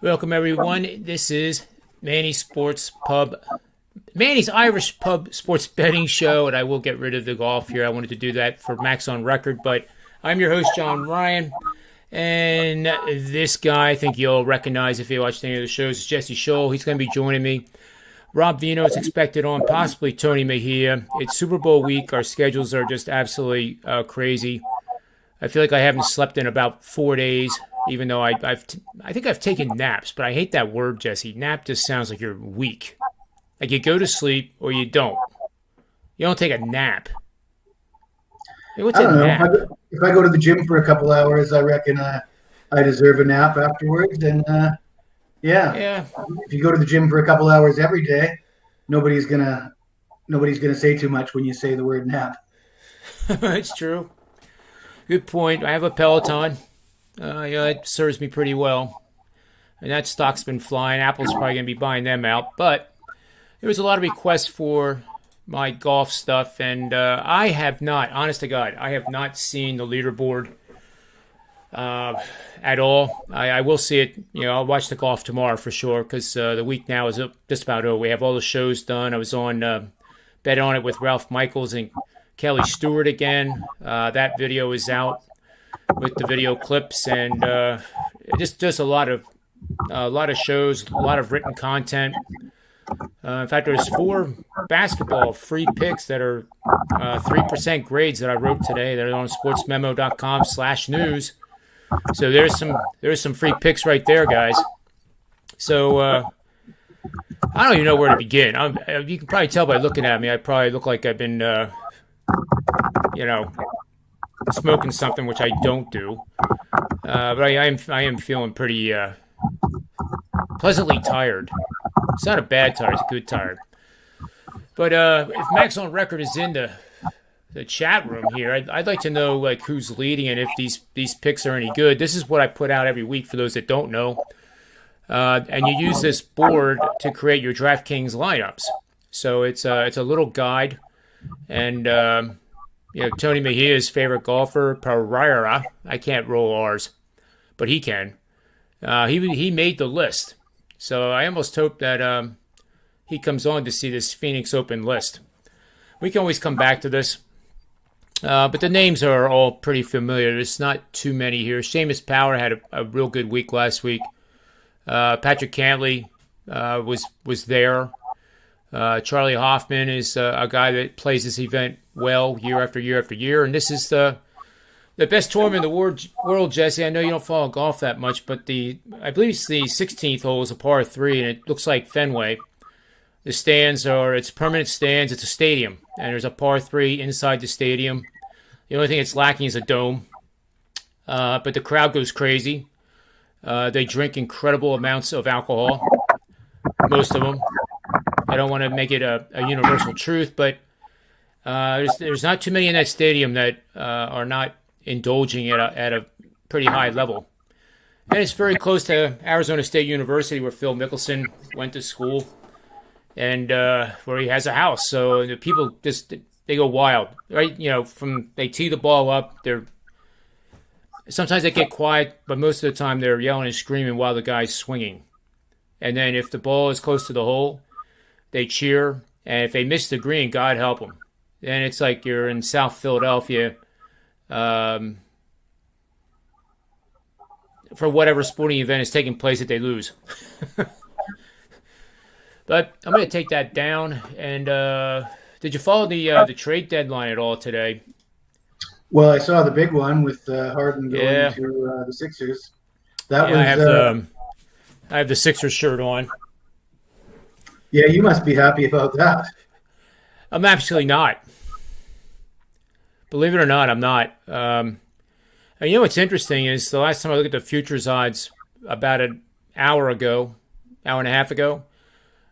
Welcome, everyone. This is Manny's Irish Pub Sports Betting Show, and I will get rid of the golf here. I wanted to do that for Max on record, but I'm your host, John Ryan, and this guy, I think you'll recognize if you watched any of the shows, is Jesse Scholl. He's going to be joining me. Rob Veno is expected on, possibly Tony Mejia. It's Super Bowl week. Our schedules are just absolutely crazy. I feel like I haven't slept in about 4 days. Even though I think I've taken naps, but I hate that word, Jesse. Nap just sounds like you're weak. Like you go to sleep or you don't. You don't take a nap. Hey, what's I don't a know. nap? If I go to the gym for a couple hours, I reckon I deserve a nap afterwards. And Yeah, if you go to the gym for a couple hours every day, nobody's gonna say too much when you say the word nap. it's true. Good point. I have a Peloton. It serves me pretty well. And that stock's been flying. Apple's probably going to be buying them out. But there was a lot of requests for my golf stuff. And I have not, honest to God, I have not seen the leaderboard at all. I will see it. I'll watch the golf tomorrow for sure because the week now is just about over. We have all the shows done. I was on Bet On It with Ralph Michaels and Kelly Stewart again. That video is out with the video clips and just a lot of shows, a lot of written content. In fact, there's 4 basketball free picks that are 3% grades that I wrote today. They're on sportsmemo.com/news. So there's some free picks right there, guys. So I don't even know where to begin. You can probably tell by looking at me. I probably look like I've been smoking something, which I don't do, but I am feeling pretty pleasantly tired. It's not a bad tired; it's a good tired. But if Max on record is in the chat room here, I'd like to know who's leading and if these picks are any good. This is what I put out every week for those that don't know, and you use this board to create your DraftKings lineups. So it's a little guide, and Tony Mejia's favorite golfer, Pereira. I can't roll R's, but he can. He made the list. So I almost hope that he comes on to see this Phoenix Open list. We can always come back to this. But the names are all pretty familiar. There's not too many here. Seamus Power had a real good week last week. Patrick Cantley was there. Charlie Hoffman is a guy that plays this event well year after year after year. And this is the best tournament in the world, Jesse. I know you don't follow golf that much, but I believe it's the 16th hole is a par 3, and it looks like Fenway. The stands it's permanent stands. It's a stadium, and there's a par 3 inside the stadium. The only thing it's lacking is a dome. But the crowd goes crazy. They drink incredible amounts of alcohol, most of them. I don't want to make it a universal truth, but there's not too many in that stadium that are not indulging at a pretty high level. And it's very close to Arizona State University, where Phil Mickelson went to school, and where he has a house. So the people they go wild, right? They tee the ball up. Sometimes they get quiet, but most of the time they're yelling and screaming while the guy's swinging. And then if the ball is close to the hole, they cheer, and if they miss the green, God help them. Then it's like you're in South Philadelphia for whatever sporting event is taking place that they lose. But I'm going to take that down. And did you follow the trade deadline at all today? Well, I saw the big one with Harden going to the Sixers. I have the Sixers shirt on. Yeah, you must be happy about that. I'm actually not. Believe it or not, I'm not. And what's interesting is the last time I looked at the futures odds about an hour and a half ago,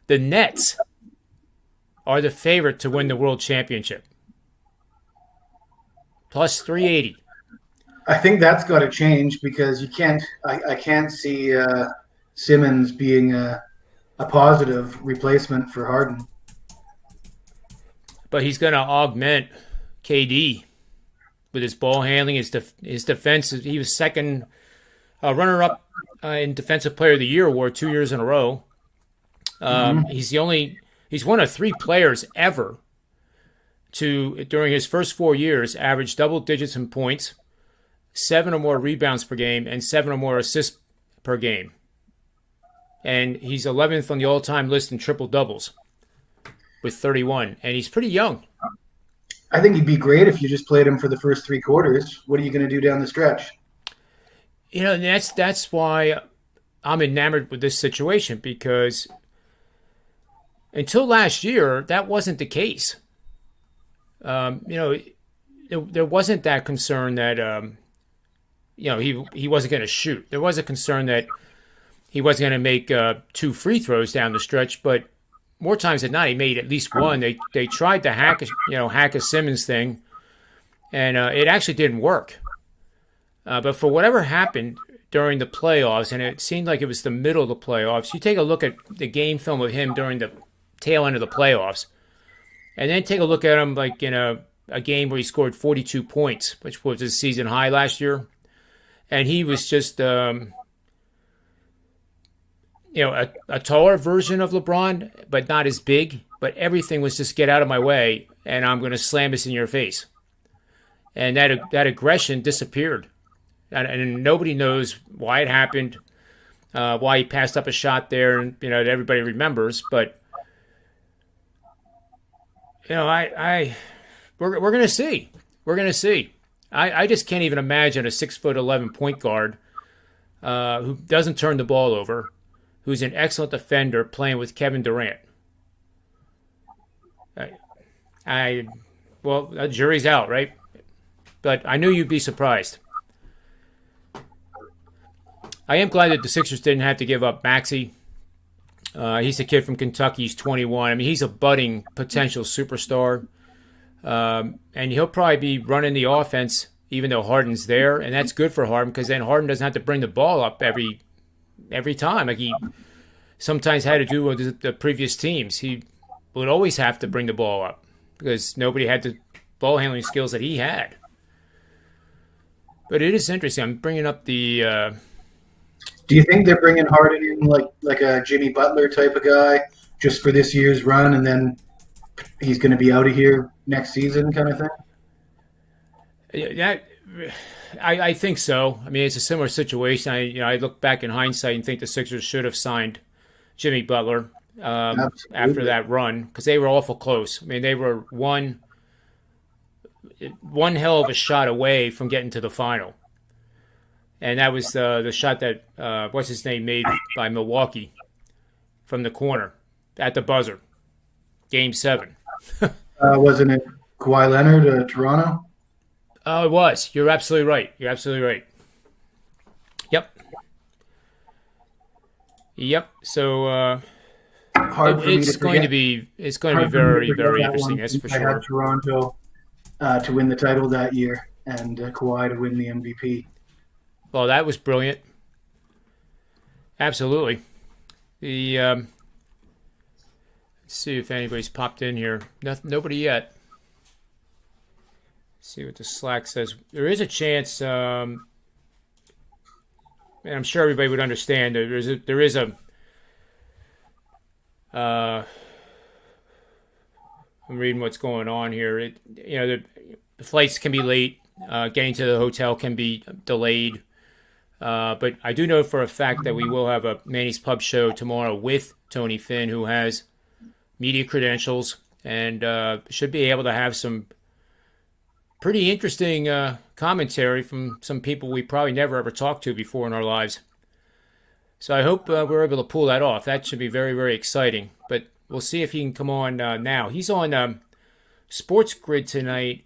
the Nets are the favorite to win the World Championship. Plus 380. I think that's got to change because I can't see Simmons being a positive replacement for Harden. But he's going to augment KD with his ball handling, his defense. He was second runner-up in Defensive Player of the Year award 2 years in a row. He's one of 3 players ever to, during his first 4 years, average double digits in points, 7 or more rebounds per game, and 7 or more assists per game. And he's 11th on the all-time list in triple doubles with 31, and he's pretty young. I think he'd be great if you just played him for the first 3 quarters. What are you going to do down the stretch? You know, that's why I'm enamored with this situation, because until last year, that wasn't the case. There wasn't that concern that he wasn't going to shoot. There was a concern that he wasn't going to make 2 free throws down the stretch, but more times than not, he made at least one. They tried to hack a Simmons thing, and it actually didn't work. But for whatever happened during the playoffs, and it seemed like it was the middle of the playoffs, you take a look at the game film of him during the tail end of the playoffs, and then take a look at him like in a game where he scored 42 points, which was his season high last year, and he was just a taller version of LeBron, but not as big. But everything was just get out of my way, and I'm going to slam this in your face. And that aggression disappeared, and nobody knows why it happened, why he passed up a shot there, and that everybody remembers. But we're going to see. We're going to see. I just can't even imagine a 6'11" point guard who doesn't turn the ball over, who's an excellent defender, playing with Kevin Durant. Well, the jury's out, right? But I knew you'd be surprised. I am glad that the Sixers didn't have to give up Maxey. He's a kid from Kentucky. He's 21. I mean, he's a budding potential superstar. And he'll probably be running the offense even though Harden's there. And that's good for Harden, because then Harden doesn't have to bring the ball up every time, like he sometimes had to do with the previous teams. He would always have to bring the ball up because nobody had the ball handling skills that he had. But it is interesting. I'm bringing up the. Do you think they're bringing Harden in like a Jimmy Butler type of guy just for this year's run, and then he's going to be out of here next season, kind of thing? I think so. I mean, it's a similar situation. I look back in hindsight and think the Sixers should have signed Jimmy Butler after that run, because they were awful close. I mean, they were one hell of a shot away from getting to the final. And that was the shot that, what's his name, made by Milwaukee from the corner at the buzzer. Game 7. Wasn't it Kawhi Leonard, Toronto? Oh, it was. You're absolutely right. Yep. So it's going to be very, very interesting. That's for sure. I had Toronto to win the title that year, and Kawhi to win the MVP. Well, that was brilliant. Absolutely. Let's see if anybody's popped in here. Nobody yet. Let's see what the Slack says. There is a chance, and I'm sure everybody would understand. There is a. I'm reading what's going on here. The flights can be late. Getting to the hotel can be delayed. But I do know for a fact that we will have a Manny's Pub show tomorrow with Tony Finn, who has media credentials, and should be able to have some pretty interesting commentary from some people we probably never ever talked to before in our lives. So I hope we're able to pull that off. That should be very, very exciting. But we'll see if he can come on now. He's on Sports Grid tonight.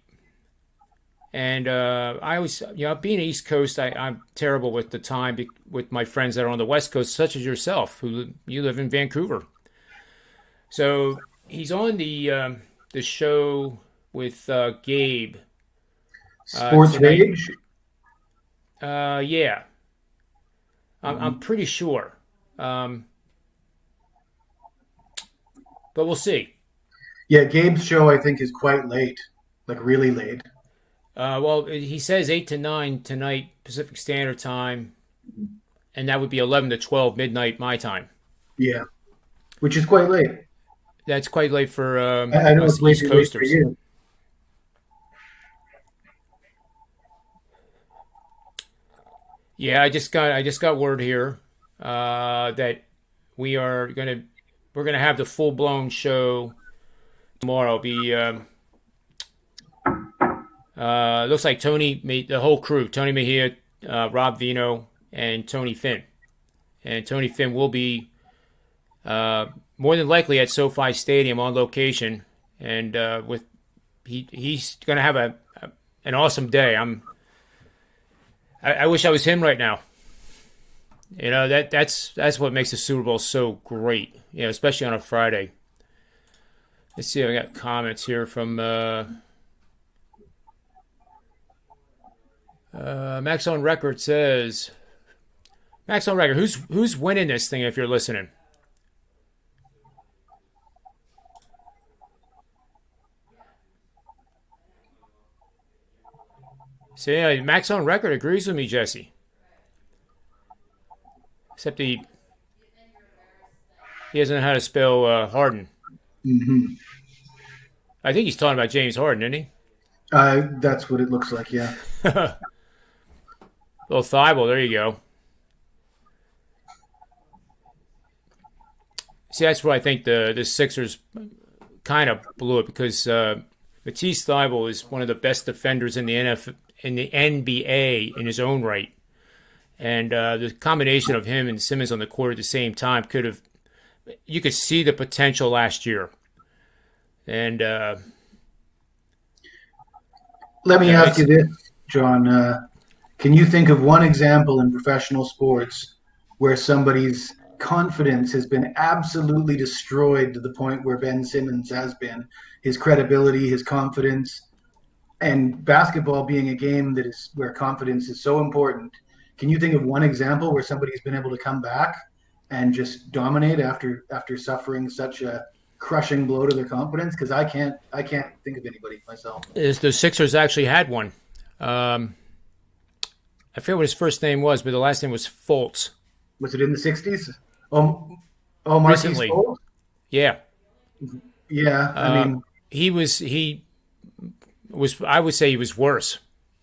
And I always, being East Coast, I'm terrible with the time with my friends that are on the West Coast, such as yourself, you live in Vancouver. So he's on the show with Gabe. Sports Rage? Yeah. I'm pretty sure. But we'll see. Yeah, Gabe's show, I think, is quite late, like really late. Well, he says 8 to 9 tonight, Pacific Standard Time. and that would be 11 to 12 midnight my time. Yeah, which is quite late. That's quite late for I know us it's way East too late for Coasters. you. Yeah, I just got word here that we're gonna have the full blown show tomorrow. Be looks like the whole crew, Tony Mejia, Rob Veno, and Tony Finn. And Tony Finn will be more than likely at SoFi Stadium on location, and he's going to have an awesome day. I wish I was him right now. That's what makes the Super Bowl so great. Especially on a Friday. Let's see. I got comments here from Max on Record says. Max on Record, who's winning this thing if you're listening? So yeah, Max on Record agrees with me, Jesse. Except he doesn't know how to spell Harden. Mm-hmm. I think he's talking about James Harden, isn't he? That's what it looks like, yeah. Little Thibault, there you go. See, that's where I think the Sixers kind of blew it because Matisse Thybulle is one of the best defenders in the NBA in his own right, and the combination of him and Simmons on the court at the same time you could see the potential last year. And let me ask you this, John. Can you think of one example in professional sports where somebody's confidence has been absolutely destroyed to the point where Ben Simmons has been? His credibility, his confidence, and basketball being a game that is where confidence is so important. Can you think of one example where somebody's been able to come back and just dominate after suffering such a crushing blow to their confidence? Because I can't think of anybody myself. The Sixers actually had one. I forget what his first name was, but the last name was Fultz. Was it in the 60s? Marquise Recently. Fultz? Yeah. Yeah, I mean, I would say he was worse.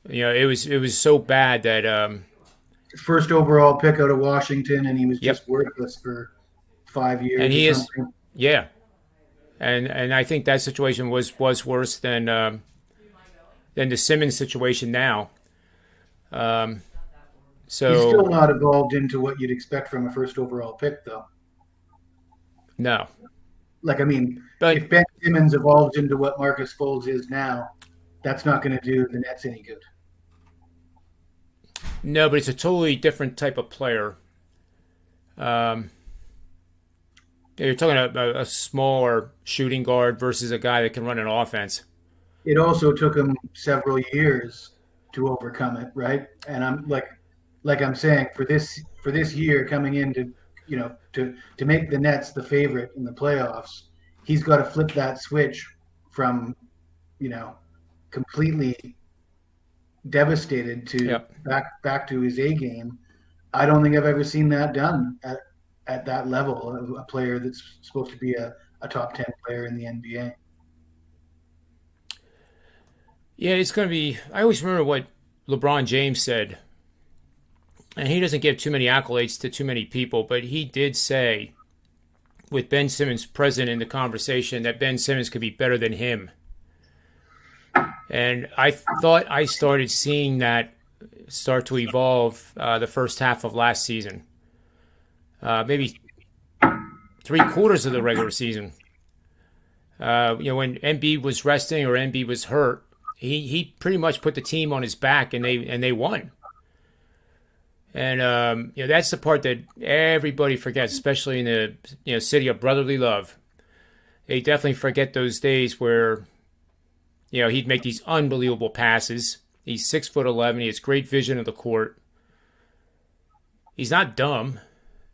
It was so bad that first overall pick out of Washington, and he was just worthless for 5 years. And he or is, something. yeah. And I think that situation was worse than the Simmons situation now. So He's still not evolved into what you'd expect from a first overall pick, though. No. Like, I mean, But if Ben Simmons evolves into what Marcus Fultz is now, that's not going to do the Nets any good. no, but it's a totally different type of player. You're talking about a smaller shooting guard versus a guy that can run an offense. It also took him several years to overcome it, right? And I'm like I'm saying, for this year coming into, to make the Nets the favorite in the playoffs, he's got to flip that switch from, completely devastated to back to his A game. I don't think I've ever seen that done at that level of a player that's supposed to be a top 10 player in the NBA. Yeah, it's going to be. I always remember what LeBron James said, and he doesn't give too many accolades to too many people, but he did say, with Ben Simmons present in the conversation, that Ben Simmons could be better than him. And I thought I started seeing that start to evolve the first half of last season. Maybe 3/4 of the regular season. When Embiid was resting or Embiid was hurt, he pretty much put the team on his back and they won. And that's the part that everybody forgets, especially in the city of brotherly love. They definitely forget those days where he'd make these unbelievable passes. He's 6'11". He has great vision of the court. He's not dumb.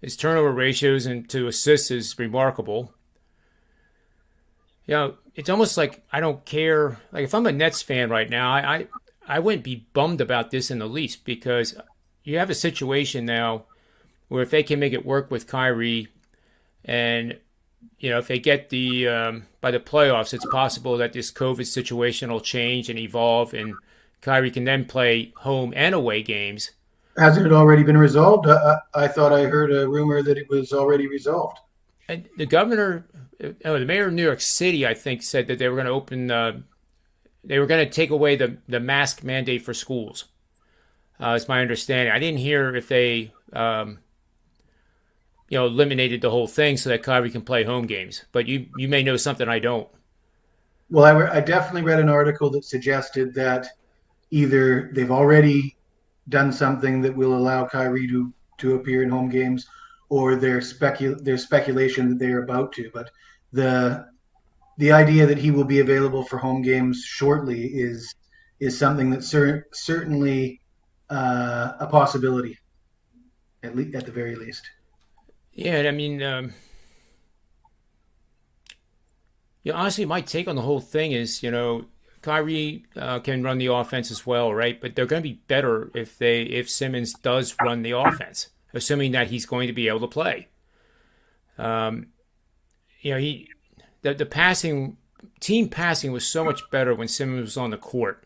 His turnover ratios and to assists is remarkable. It's almost like I don't care. Like if I'm a Nets fan right now, I wouldn't be bummed about this in the least because you have a situation now where if they can make it work with Kyrie, and if they get the by the playoffs, it's possible that this COVID situation will change and evolve, and Kyrie can then play home and away games. Hasn't it already been resolved? I thought I heard a rumor that it was already resolved. And the governor, the mayor of New York City, I think, said that they were going to they were going to take away the mask mandate for schools. It's my understanding. I didn't hear if they, eliminated the whole thing so that Kyrie can play home games. But you may know something I don't. Well, I definitely read an article that suggested that either they've already done something that will allow Kyrie to appear in home games, or there's speculation that they are about to. But the idea that he will be available for home games shortly is something that's certainly a possibility, at the very least. Yeah, I mean, honestly, my take on the whole thing is, Kyrie can run the offense as well, right? But they're going to be better if Simmons does run the offense, assuming that he's going to be able to play. The team passing was so much better when Simmons was on the court,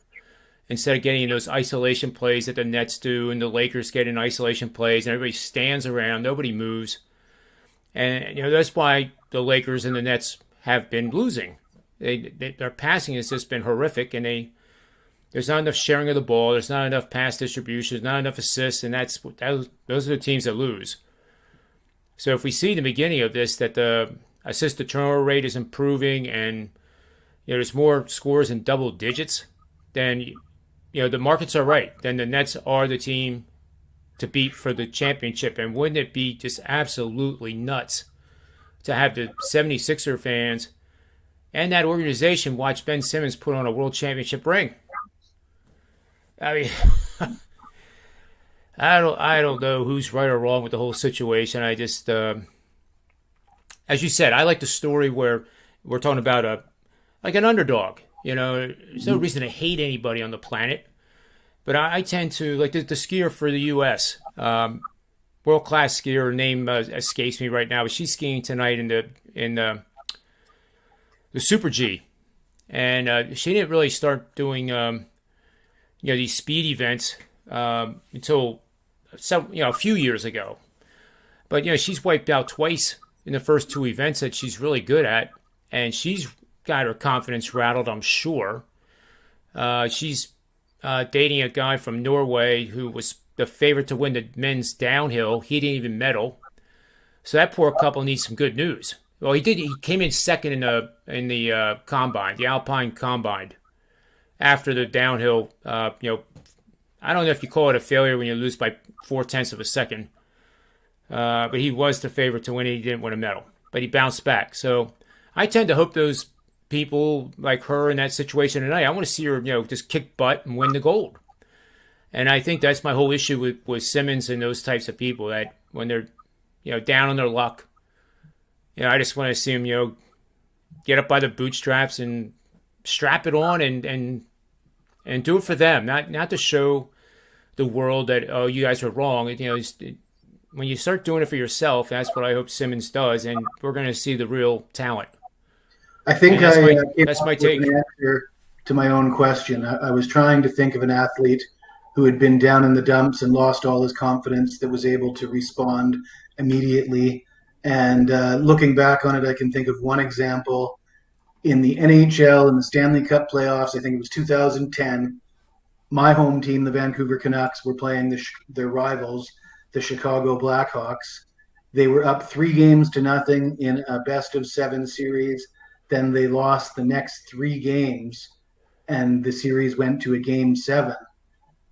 instead of getting those isolation plays that the Nets do, and the Lakers get in isolation plays, and everybody stands around, nobody moves. And that's why the Lakers and the Nets have been losing. Their passing has just been horrific, and there's not enough sharing of the ball. There's not enough pass distribution. There's not enough assists, and those are the teams that lose. So if we see in the beginning of this that the assist to turnover rate is improving, and there's more scores in double digits, then the markets are right. Then the Nets are the team to beat for the championship. And wouldn't it be just absolutely nuts to have the 76er fans and that organization watch Ben Simmons put on a world championship ring? I mean, I don't know who's right or wrong with the whole situation. I just, as you said, I like the story where we're talking about like an underdog. There's no reason to hate anybody on the planet. But I tend to, like the skier for the U.S., world-class skier, her name escapes me right now, but she's skiing tonight in the Super G. And she didn't really start doing, these speed events until a few years ago. But, she's wiped out twice in the first two events that she's really good at. And she's got her confidence rattled, I'm sure. She's dating a guy from Norway who was the favorite to win the men's downhill. He didn't even medal. So that poor couple needs some good news. Well, he did. He came in second in the combine, the Alpine combine, after the downhill. I don't know if you call it a failure when you lose by 0.4 of a second. But he was the favorite to win it. He didn't win a medal, but he bounced back. So I tend to hope those people like her in that situation tonight, I want to see her, just kick butt and win the gold. And I think that's my whole issue with Simmons and those types of people, that when they're, down on their luck, I just want to see them, get up by the bootstraps and strap it on and do it for them, not to show the world that, oh, you guys are wrong. When you start doing it for yourself, that's what I hope Simmons does, and we're going to see the real talent. I think that's my take. An answer to my own question. I was trying to think of an athlete who had been down in the dumps and lost all his confidence that was able to respond immediately. And looking back on it, I can think of one example in the NHL in the Stanley Cup playoffs. I think it was 2010. My home team, the Vancouver Canucks, were playing their rivals, the Chicago Blackhawks. They were up 3-0 in a best-of-7 series. Then they lost the next 3 games, and the series went to a Game 7.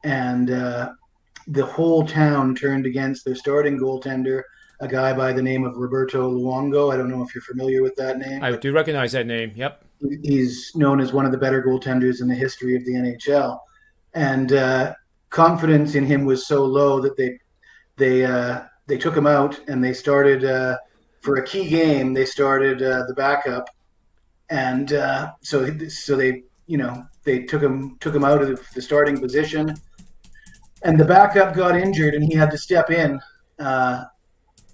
And the whole town turned against their starting goaltender, a guy by the name of Roberto Luongo. I don't know if you're familiar with that name. I do recognize that name, yep. He's known as one of the better goaltenders in the history of the NHL. And confidence in him was so low that they took him out, and they started, for a key game, they started the backup. And so they took him out of the starting position, and the backup got injured, and he had to step in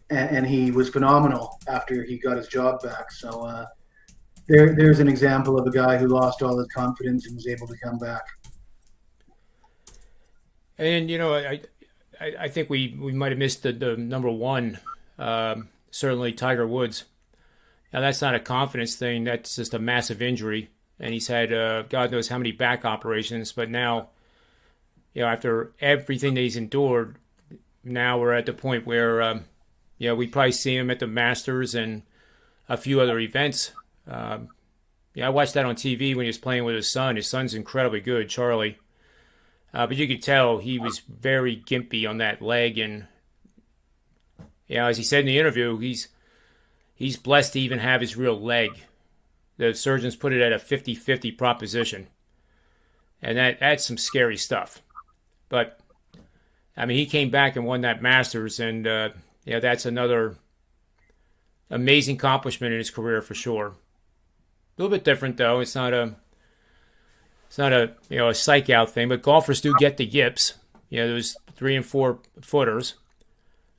and he was phenomenal after he got his job back. So there's an example of a guy who lost all his confidence and was able to come back. And I think we might have missed the number one. Certainly Tiger Woods. Now that's not a confidence thing. That's just a massive injury, and he's had God knows how many back operations. But now, after everything that he's endured, now we're at the point where we probably see him at the Masters and a few other events. I watched that on TV when he was playing with his son. His son's incredibly good, Charlie. But you could tell he was very gimpy on that leg, and as he said in the interview, he's blessed to even have his real leg. The surgeons put it at a 50-50 proposition, and that's some scary stuff. But he came back and won that Masters, and that's another amazing accomplishment in his career for sure. A little bit different though. It's not a psych out thing, but golfers do get the yips. Those 3 and 4 footers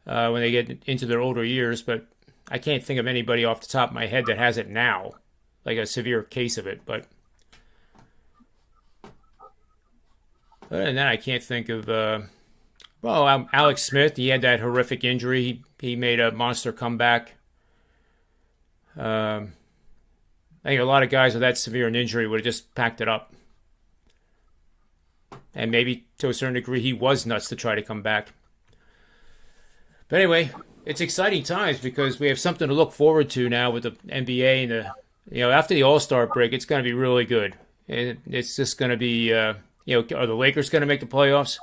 when they get into their older years. But I can't think of anybody off the top of my head that has it now, like a severe case of it. But other than that, I can't think of. Alex Smith, he had that horrific injury. He made a monster comeback. I think a lot of guys with that severe an injury would have just packed it up. And maybe to a certain degree, he was nuts to try to come back. But anyway, it's exciting times because we have something to look forward to now with the NBA and after the All-Star break, it's going to be really good. And it's just going to be, are the Lakers going to make the playoffs?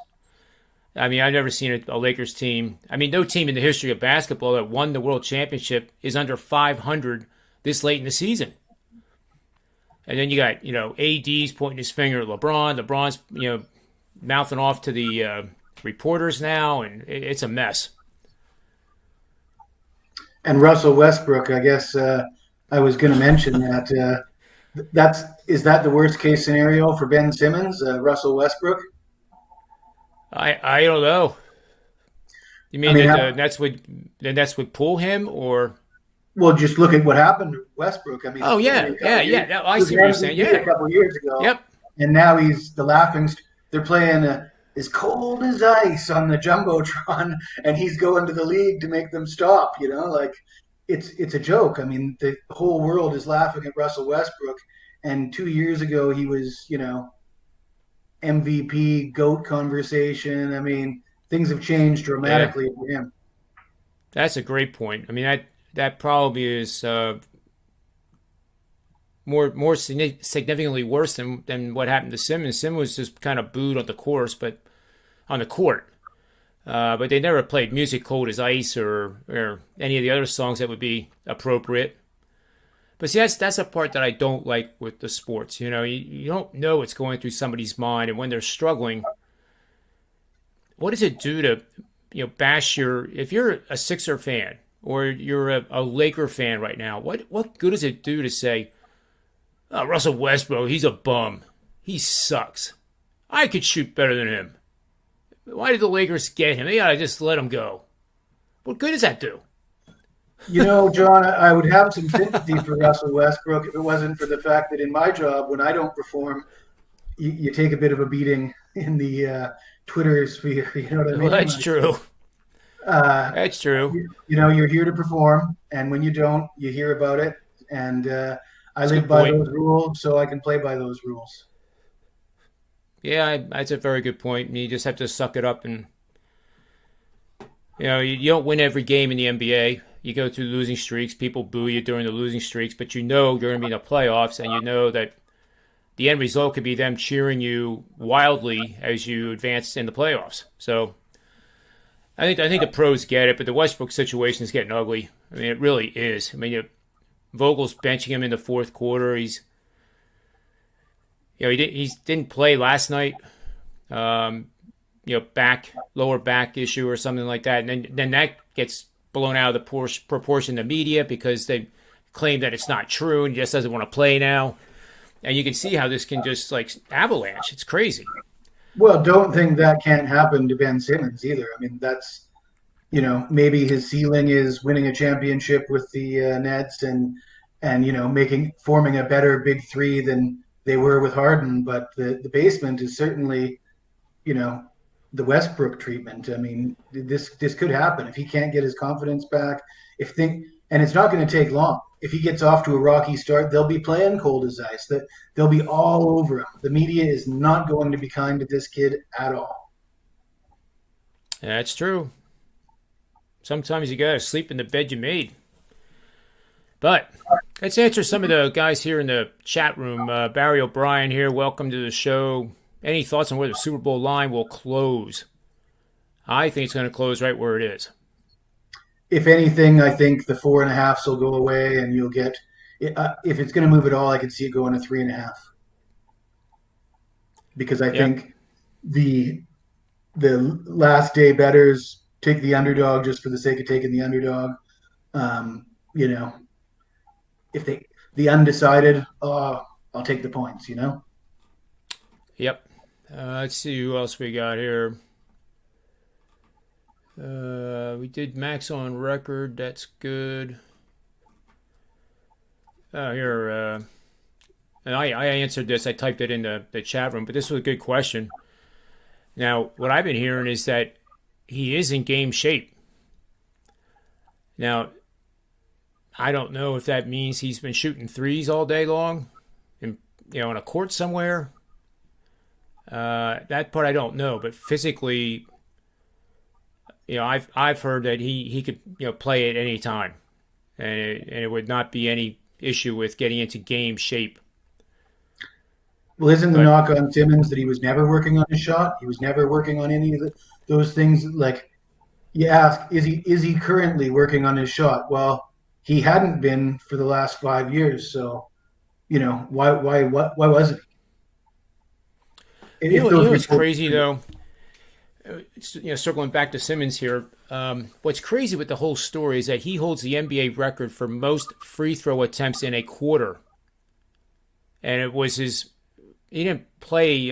I've never seen a Lakers team. No team in the history of basketball that won the World Championship is under 500 this late in the season. And then you got, AD's pointing his finger at LeBron. LeBron's, mouthing off to the reporters now, and it's a mess. And Russell Westbrook, I guess I was going to mention that. Is that the worst case scenario for Ben Simmons, Russell Westbrook? I don't know. You mean the Nets would pull him, or? Well, just look at what happened to Westbrook. I see what you're saying. Yeah, a couple of years ago. Yep. And now he's the laughing. They're playing as cold as ice on the jumbotron, and he's going to the league to make them stop. It's a joke. The whole world is laughing at Russell Westbrook, and 2 years ago he was, MVP GOAT conversation. Things have changed dramatically for him. That's a great point. That probably is more significantly worse than what happened to Simmons. Simmons was just kind of booed on the court, but they never played music cold as ice or any of the other songs that would be appropriate. But see, that's a part that I don't like with the sports. You don't know what's going through somebody's mind, and when they're struggling, what does it do to bash if you're a Sixer fan or you're a Laker fan right now, what good does it do to say, oh, Russell Westbrook, he's a bum. He sucks. I could shoot better than him. Why did the Lakers get him? They ought to just let him go. What good does that do? John, I would have some sympathy for Russell Westbrook if it wasn't for the fact that in my job, when I don't perform, you take a bit of a beating in the Twitter sphere. You know what I mean? Well, that's true. That's true. You're here to perform, and when you don't, you hear about it. And I live by those rules, so I can play by those rules. Yeah, that's a very good point. You just have to suck it up, and you don't win every game in the NBA. You go through losing streaks. People boo you during the losing streaks, but you're going to be in the playoffs, and you know that the end result could be them cheering you wildly as you advance in the playoffs. So I think the pros get it, but the Westbrook situation is getting ugly. It really is. Vogel's benching him in the fourth quarter. He didn't play last night. Lower back issue or something like that, and then that gets blown out of the proportion in the media because they claim that it's not true and he just doesn't want to play now. And you can see how this can just avalanche. It's crazy. Well, don't think that can't happen to Ben Simmons either. That's maybe his ceiling is winning a championship with the Nets and forming a better big three than they were with Harden. But the basement is certainly, you know, the Westbrook treatment. I mean, this could happen if he can't get his confidence back. And it's not going to take long. If he gets off to a rocky start, they'll be playing cold as ice. That they'll be all over him. The media is not going to be kind to this kid at all. That's true. Sometimes you gotta sleep in the bed you made. But let's answer some of the guys here in the chat room. Barry O'Brien here. Welcome to the show. Any thoughts on where the Super Bowl line will close? I think it's going to close right where it is. If anything, I think the 4.5s will go away, and you'll get. If it's going to move at all, I could see it going to 3.5. Because I think the last day bettors take the underdog just for the sake of taking the underdog. If the undecided, I'll take the points. Yep. Let's see who else we got here. We did Max on record. That's good. Here. And I answered this. I typed it in the chat room, but this was a good question. Now, what I've been hearing is that he is in game shape. Now, I don't know if that means he's been shooting threes all day long, in on a court somewhere. That part I don't know, but physically, I've heard that he could play at any time, and it would not be any issue with getting into game shape. Well, isn't the knock on Simmons that he was never working on his shot? He was never working on any of those things. Like, you ask, is he currently working on his shot? Well, he hadn't been for the last 5 years. So, why wasn't he? What's crazy though? Circling back to Simmons here. What's crazy with the whole story is that he holds the NBA record for most free throw attempts in a quarter, and it was his. He didn't play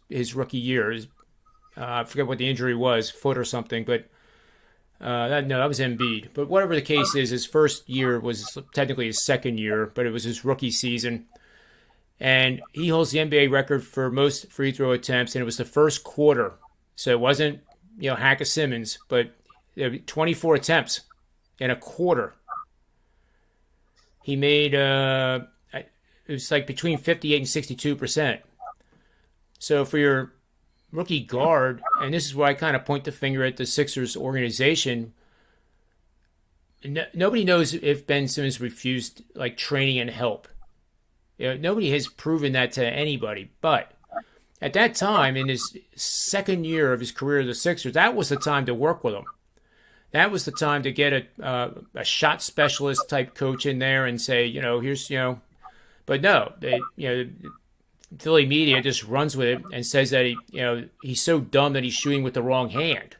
his rookie year. I forget what the injury was, foot or something, but that was Embiid. But whatever the case is, his first year was technically his second year, but it was his rookie season. And he holds the NBA record for most free throw attempts, and it was the first quarter. So it wasn't, hack of Simmons, but 24 attempts in a quarter. He made... it was like between 58 and 62%. So for your rookie guard, and this is where I kind of point the finger at the Sixers organization, nobody knows if Ben Simmons refused training and help. Nobody has proven that to anybody. But at that time, in his second year of his career at the Sixers, that was the time to work with him. That was the time to get a shot specialist type coach in there and say, here's. But no, Philly media just runs with it and says that he's so dumb that he's shooting with the wrong hand.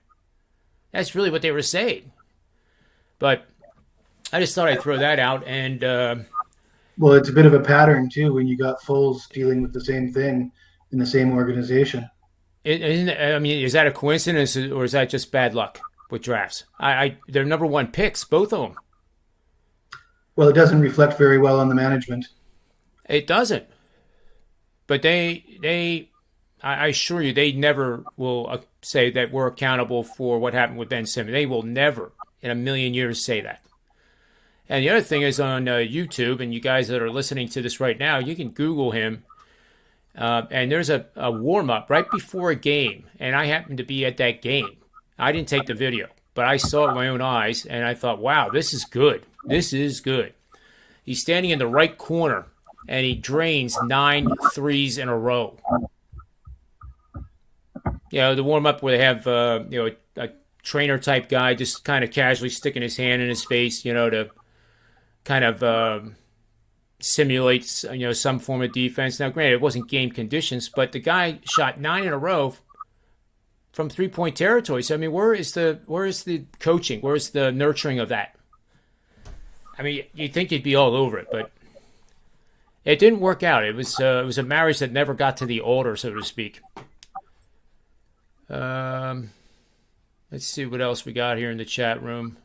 That's really what they were saying. But I just thought I'd throw that out. And well, it's a bit of a pattern too when you got Foles dealing with the same thing in the same organization. Is that a coincidence or is that just bad luck with drafts? They're number one picks, both of them. Well, it doesn't reflect very well on the management. It doesn't. But I assure you, they never will say that we're accountable for what happened with Ben Simmons. They will never in a million years say that. And the other thing is on YouTube, and you guys that are listening to this right now, you can Google him. And there's a warm-up right before a game, and I happened to be at that game. I didn't take the video, but I saw it with my own eyes, and I thought, wow, this is good. This is good. He's standing in the right corner, and he drains 9 threes in a row. The warm-up where they have, a trainer-type guy just kind of casually sticking his hand in his face, to kind of simulate, some form of defense. Now, granted, it wasn't game conditions, but the guy shot 9 in a row from three-point territory. So, where is the coaching? Where is the nurturing of that? You'd think you'd be all over it, but it didn't work out. It was a marriage that never got to the altar, so to speak. Let's see what else we got here in the chat room.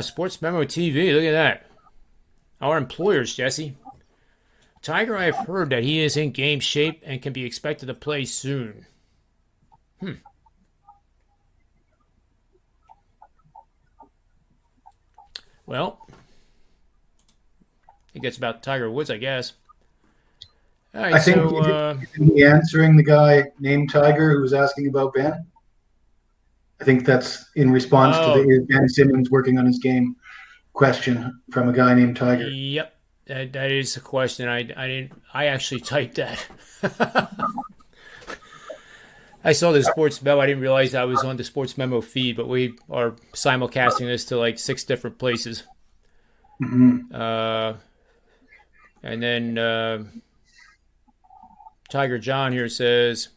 Sports Memo TV, look at that. Our employers, Jesse. Tiger, I have heard that he is in game shape and can be expected to play soon. Well, I think that's about Tiger Woods, I guess. All right, I think answering the guy named Tiger who was asking about Ben. I think that's in response to the is Ben Simmons working on his game question from a guy named Tiger. Yep, that is a question. I actually typed that. I saw the Sports Memo. I didn't realize I was on the Sports Memo feed, but we are simulcasting this to like 6 different places. Mm-hmm. And then Tiger John here says,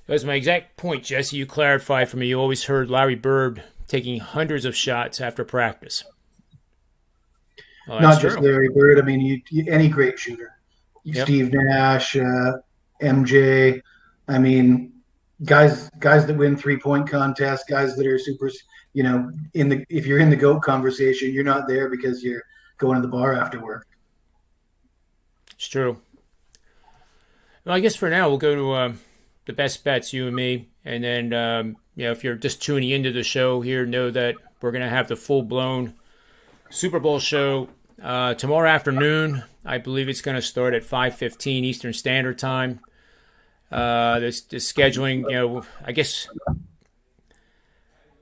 that was my exact point, Jesse. You clarified for me. You always heard Larry Bird taking hundreds of shots after practice. Well, not just Larry Bird. I mean, any great shooter. Yep. Steve Nash, MJ. I mean, guys that win 3-point contests, guys that are super. You know, if you're in the GOAT conversation, you're not there because you're going to the bar after work. It's true. Well, I guess for now we'll go to the best bets, you and me, and then if you're just tuning into the show here, know that we're going to have the full-blown Super Bowl show tomorrow afternoon. I believe it's going to start at 5:15 Eastern Standard Time. The scheduling, I guess,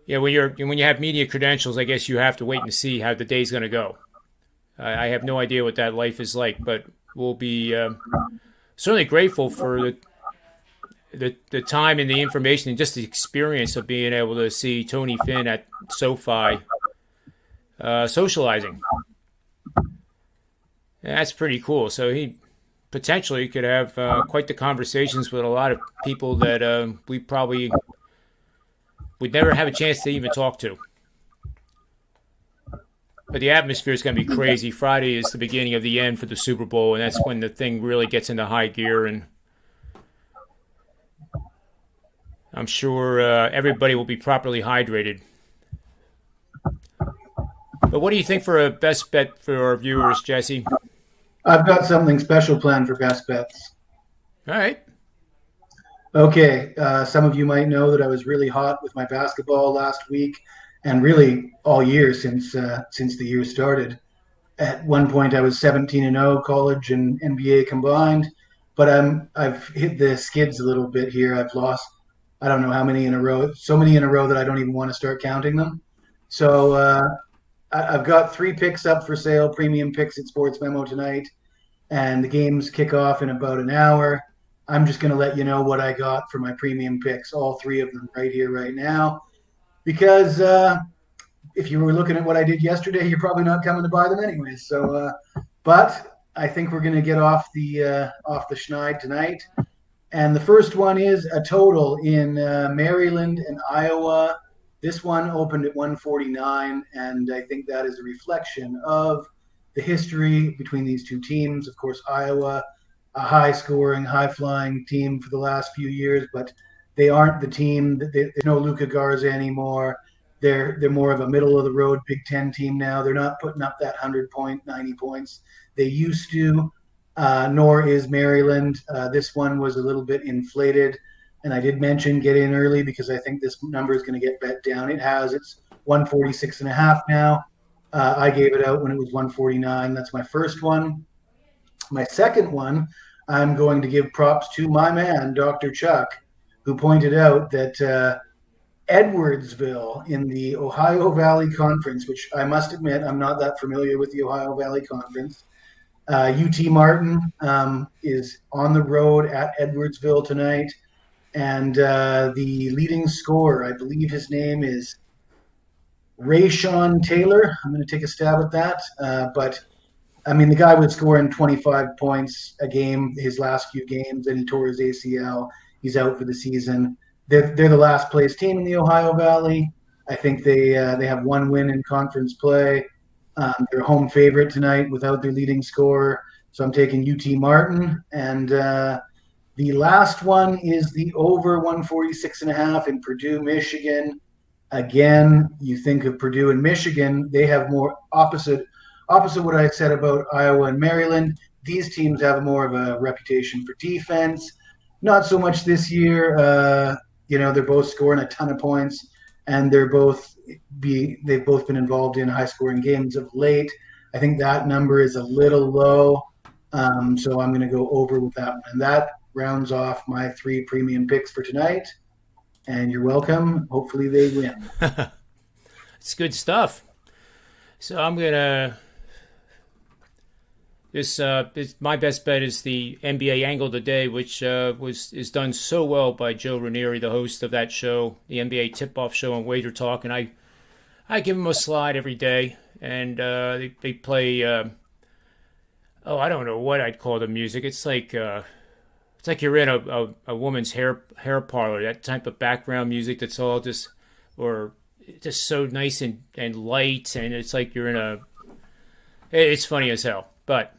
when you have media credentials, I guess you have to wait and see how the day's going to go. I have no idea what that life is like, but we'll be certainly grateful for the time and the information and just the experience of being able to see Tony Finn at SoFi socializing. And that's pretty cool. So he potentially could have quite the conversations with a lot of people that we probably would never have a chance to even talk to. But the atmosphere is going to be crazy. Friday is the beginning of the end for the Super Bowl, and that's when the thing really gets into high gear. And I'm sure everybody will be properly hydrated. But what do you think for a best bet for our viewers, Jesse? I've got something special planned for best bets. All right. Okay. Some of you might know that I was really hot with my basketball last week, and really all year since the year started. At one point, I was 17-0, college and NBA combined, but I've hit the skids a little bit here. I've lost, I don't know how many in a row, so many in a row that I don't even want to start counting them. So I've got 3 picks up for sale, premium picks at Sports Memo tonight, and the games kick off in about an hour. I'm just going to let you know what I got for my premium picks, all 3 of them right here, right now. Because if you were looking at what I did yesterday, you're probably not coming to buy them anyways. So, but I think we're going to get off the schneid tonight. And the first one is a total in Maryland and Iowa. This one opened at 149, and I think that is a reflection of the history between these two teams. Of course, Iowa, a high-scoring, high-flying team for the last few years, but they aren't the team. There's no Luka Garza anymore. They're more of a middle-of-the-road Big Ten team now. They're not putting up that 100-point, 90 points they used to, nor is Maryland. This one was a little bit inflated, and I did mention get in early because I think this number is going to get bet down. It has. It's 146.5 now. I gave it out when it was 149. That's my first one. My second one, I'm going to give props to my man, Dr. Chuck, who pointed out that Edwardsville in the Ohio Valley Conference, which I must admit I'm not that familiar with the Ohio Valley Conference. UT Martin is on the road at Edwardsville tonight, and the leading scorer, I believe his name is Rayshawn Taylor. I'm going to take a stab at that, but I mean, the guy was scoring 25 points a game his last few games, and he tore his ACL. He's out for the season. They're the last place team in the Ohio Valley. I think they have 1 win in conference play. They're home favorite tonight without their leading scorer. So I'm taking UT Martin. And the last one is the over 146.5 in Purdue, Michigan. Again, you think of Purdue and Michigan, they have more opposite what I said about Iowa and Maryland. These teams have more of a reputation for defense. Not so much this year. They're both scoring a ton of points, and they've both been involved in high scoring games of late. I think that number is a little low, so I'm going to go over with that one. And that rounds off my 3 premium picks for tonight. And you're welcome. Hopefully they win. It's good stuff. So I'm gonna. My best bet is the NBA angle of the day, which is done so well by Joe Ranieri, the host of that show, the NBA tip-off show on WagerTalk, and I give him a slide every day, and they play. I don't know what I'd call the music. It's like you're in a woman's hair parlor. That type of background music that's all just so nice and light, and it's like you're in a. It's funny as hell, but.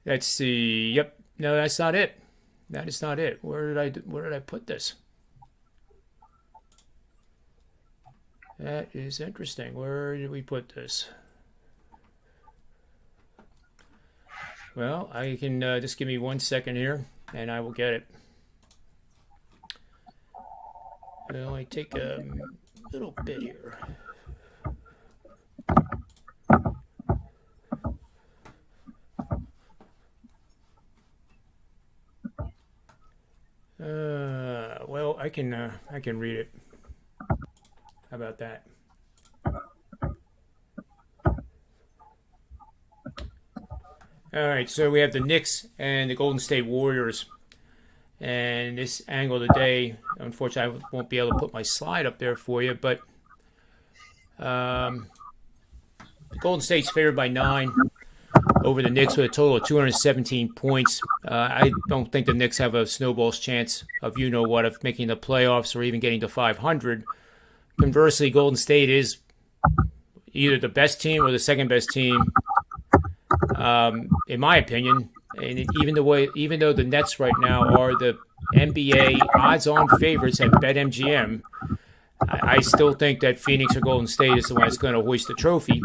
Let's see. Yep. No, that's not it. That is not it. Where did I put this? That is interesting. Where did we put this? Well, I can just give me 1 second here, and I will get it. Well, I take a little bit here. Well, I can read it. How about that? All right, so we have the Knicks and the Golden State Warriors. And this angle of the day, unfortunately, I won't be able to put my slide up there for you, but the Golden State's favored by 9 over the Knicks with a total of 217 points. I don't think the Knicks have a snowball's chance of of making the playoffs or even getting to 500. Conversely, Golden State is either the best team or the second best team, in my opinion. And even though the Nets right now are the NBA odds-on favorites at BetMGM, I still think that Phoenix or Golden State is the one that's going to hoist the trophy.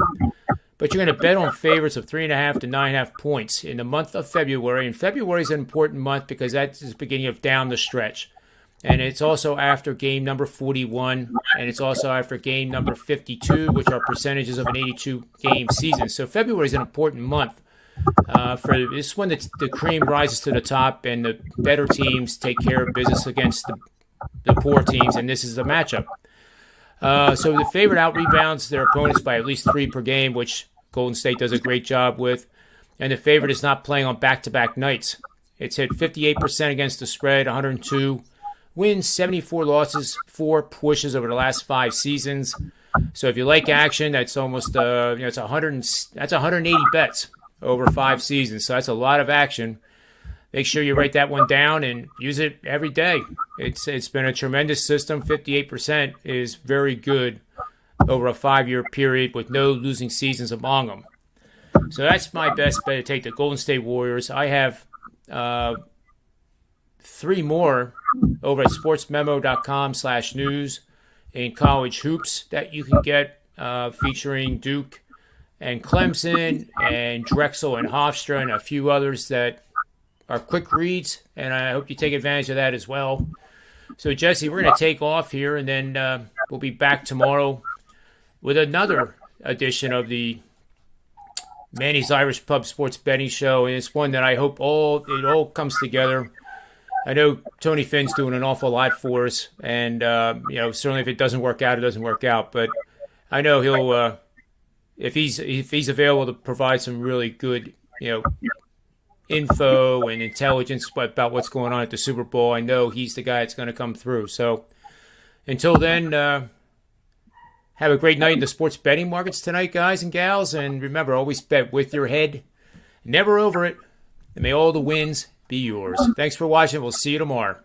But you're going to bet on favorites of 3.5 to 9.5 points in the month of February. And February is an important month because that's the beginning of down the stretch. And it's also after game number 41. And it's also after game number 52, which are percentages of an 82-game season. So February is an important month. For this when the cream rises to the top and the better teams take care of business against the poor teams. And this is the matchup. So the favorite out-rebounds their opponents by at least 3 per game, which Golden State does a great job with. And the favorite is not playing on back-to-back nights. It's hit 58% against the spread, 102 wins, 74 losses, 4 pushes over the last 5 seasons. So if you like action, that's almost it's 180 bets over 5 seasons. So that's a lot of action. Make sure you write that one down and use it every day. It's been a tremendous system. 58% is very good over a 5-year period with no losing seasons among them. So that's my best bet to take the Golden State Warriors. I have 3 more over at sportsmemo.com/news in college hoops that you can get featuring Duke and Clemson and Drexel and Hofstra and a few others that are quick reads, and I hope you take advantage of that as well. So, Jesse, we're going to take off here, and then we'll be back tomorrow with another edition of the Manny's Irish Pub Sports Betting Show, and it's one that I hope it all comes together. I know Tony Finn's doing an awful lot for us, and certainly if it doesn't work out, it doesn't work out. But I know he'll, if he's available to provide some really good, info and intelligence about what's going on at the Super Bowl, I know he's the guy that's going to come through. So until then, have a great night in the sports betting markets tonight, guys and gals. And remember, always bet with your head, never over it. And may all the wins be yours. Thanks for watching. We'll see you tomorrow.